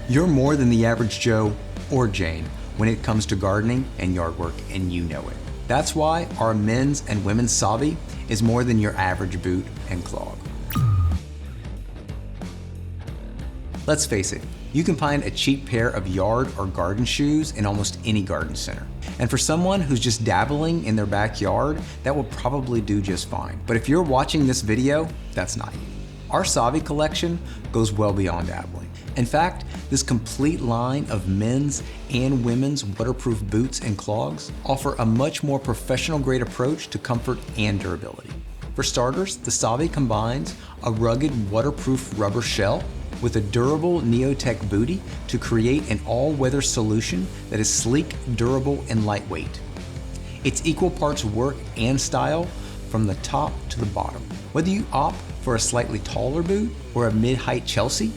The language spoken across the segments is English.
You're more than the average Joe or Jane when it comes to gardening and yard work, and you know it. That's why our men's and women's Sauvie is more than your average boot and clog. Let's face it, you can find a cheap pair of yard or garden shoes in almost any garden center. And for someone who's just dabbling in their backyard, that will probably do just fine. But if you're watching this video, that's not you. Our Sauvie collection goes well beyond dabbling. In fact, this complete line of men's and women's waterproof boots and clogs offer a much more professional grade approach to comfort and durability. For starters, the Sauvie combines a rugged waterproof rubber shell with a durable Neotech bootie to create an all-weather solution that is sleek, durable, and lightweight. It's equal parts work and style from the top to the bottom. Whether you opt for a slightly taller boot or a mid-height Chelsea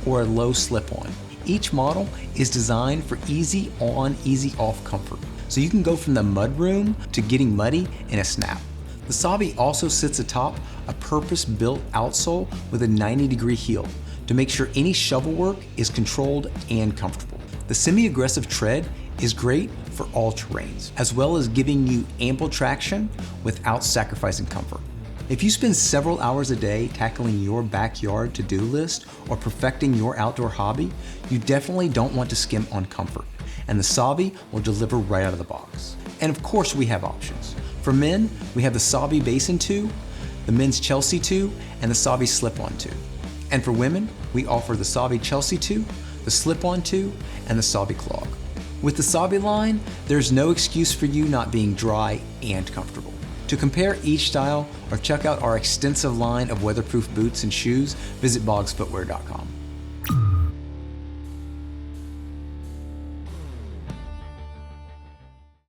or a low slip-on, each model is designed for easy on, easy off comfort. So you can go from the mudroom to getting muddy in a snap. The Sauvie also sits atop a purpose-built outsole with a 90-degree heel to make sure any shovel work is controlled and comfortable. The semi-aggressive tread is great for all terrains, as well as giving you ample traction without sacrificing comfort. If you spend several hours a day tackling your backyard to-do list or perfecting your outdoor hobby, you definitely don't want to skimp on comfort, and the Sauvie will deliver right out of the box. And of course, we have options. For men, we have the Sauvie Basin 2, the men's Chelsea 2, and the Sauvie Slip-On 2. And for women, we offer the Sauvie Chelsea 2, the Slip-On 2, and the Sauvie Clog. With the Sauvie line, there's no excuse for you not being dry and comfortable. To compare each style or check out our extensive line of weatherproof boots and shoes, visit bogsfootwear.com.